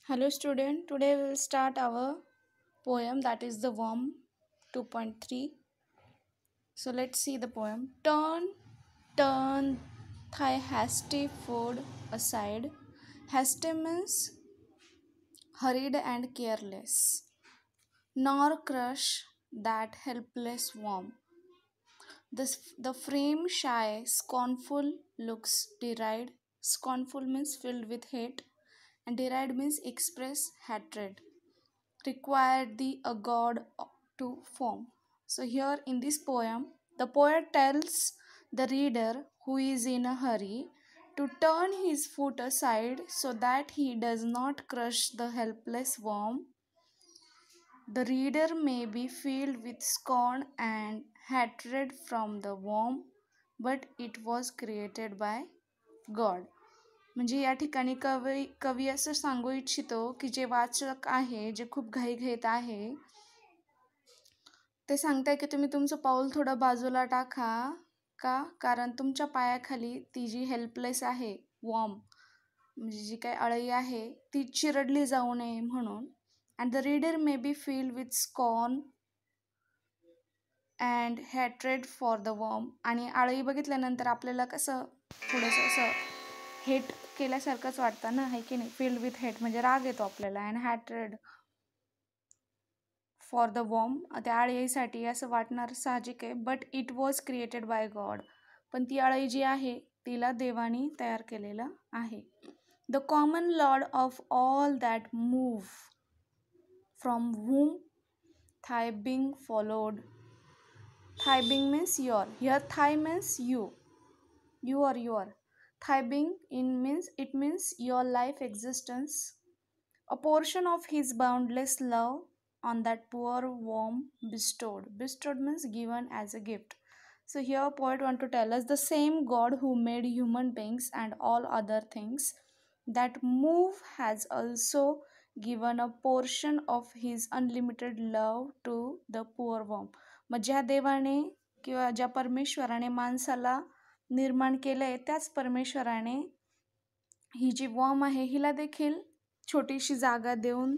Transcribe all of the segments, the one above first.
Hello student, today we will start our poem, that is the Worm 2.3. So let's see the poem. Turn thy hasty foot aside. Hasty means hurried and careless. Nor crush that helpless worm. The frame shy, scornful looks deride. Scornful means filled with hate, and deride means express hatred. Required a god to form. So, here in this poem, the poet tells the reader who is in a hurry to turn his foot aside so that he does not crush the helpless worm. The reader may be filled with scorn and hatred from the worm, but it was created by God. म्हणजे या ठिकाणी कवी असं सांगू इच्छितो की जे वाचक आहे, जे खूप घाईघाईत आहे, ते सांगताय की तुम्ही तुमचं पाऊल थोडं बाजूला टाका. का? कारण तुमच्या पायाखाली ती जी हेल्पलेस आहे वॉर्म, म्हणजे जी काही अळई आहे, ती चिरडली जाऊ नये म्हणून. And the reader may be feel with scorn and hatred for the worm. आणि अळई बघितल्यानंतर आपल्याला कसं थोडंसं असं हेट केल्यासारखंच वाटतं ना, आहे की नाही? फील्ड विथ हेट म्हणजे राग येतो आपल्याला. And hatred for the warm, त्या अळईसाठी असं वाटणार साहजिक आहे. But it was created by God. पण ती अळई जी आहे तिला देवानी तयार केलेलं आहे. The common Lord of all that move from whom thy being followed. Thy being means your. Here thy means you. You or your. Thy being means your life existence. A portion of his boundless love on that poor worm bestowed. Bestowed means given as a gift. So here poet want to tell us the same God who made human beings and all other things that move has also given a portion of his unlimited love to the poor worm. मग ज्या देवाने किंवा ज्या परमेश्वराने माणसाला निर्माण केलंय, त्याच परमेश्वराने ही जी वॉर्म आहे हिला देखील छोटीशी जागा देऊन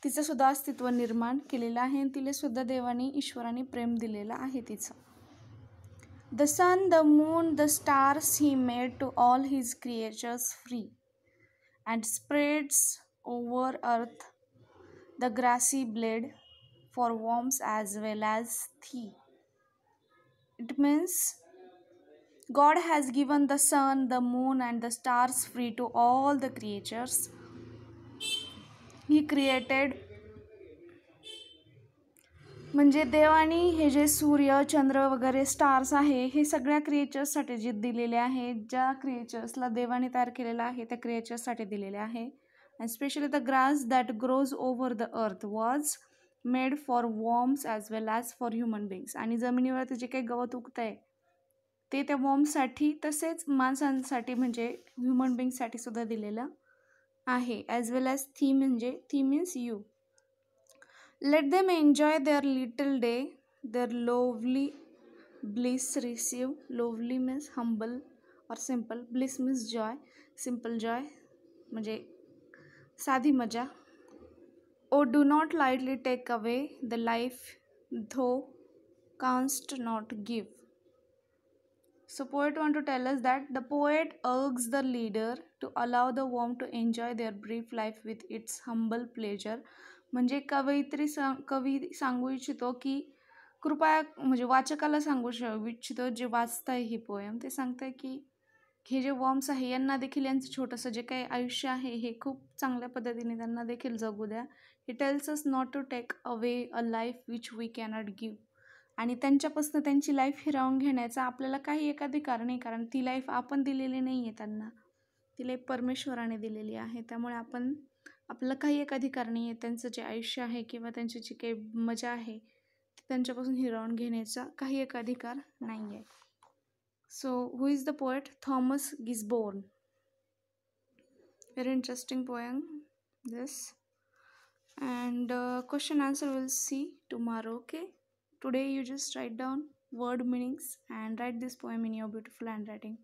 तिचं सुद्धा अस्तित्व निर्माण केलेलं आहे. आणि तिला सुद्धा देवाने, ईश्वराने प्रेम दिलेलं आहे तिचं. The sun, the moon, the stars he made to all his creatures free and spreads over earth the grassy blade for worms as well as thee. It means God has given the sun, the moon and the stars free to all the creatures. He created, म्हणजे देवानी हे जे सूर्य, चंद्र वगैरे stars आहे हे सगळ्या क्रिएचर्ससाठी जे दिलेले आहे, ज्या क्रिएचर्सला देवाने तयार केलेलं आहे त्या क्रिएचर्ससाठी दिलेले आहे. And specially the grass that grows over the earth was made for worms as well as for human बिंग्स. आणि जमिनीवरती जे काही गवत उगतं आहे ते त्या वॉर्मसाठी तसेच माणसांसाठी म्हणजे ह्युमन बिंगसाठी सुद्धा दिलेलं आहे. ॲज वेल ॲज थी म्हणजे thee means you. Let them enjoy their little day, their lovely bliss receive. Lovely means humble or simple. Bliss means joy. Simple joy म्हणजे साधी मजा. Oh do not lightly take away the life thou canst not give. So poet want to tell us that the poet urges the reader to allow the worm to enjoy their brief life with its humble pleasure. म्हणजे कवी सांगू इच्छितो की कृपया, म्हणजे वाचकाला सांगू इच्छितो जे वाचताय ही पोएम, ते सांगताय की हे जे वॉर्म्स आहे यांना देखील यांचं छोटंसं जे काही आयुष्य आहे हे खूप चांगल्या पद्धतीने त्यांना देखील जगू द्या. He tells us not to take away a life which we cannot give. आणि त्यांच्यापासून त्यांची लाईफ हिरावून घेण्याचा आपल्याला काही एक अधिकार नाही, कारण ती लाईफ आपण दिलेली नाही आहे त्यांना, ती लाईफ परमेश्वराने दिलेली आहे. त्यामुळे आपल्याला काही एक अधिकार नाही आहे त्यांचं जे आयुष्य आहे किंवा त्यांची जी काही मजा आहे ती त्यांच्यापासून हिरावून घेण्याचा काही एक अधिकार नाही आहे. So who is the poet? Thomas Gisborne. Very interesting poem this. And question answer we'll see tomorrow. Okay, today you just write down word meanings and write this poem in your beautiful handwriting.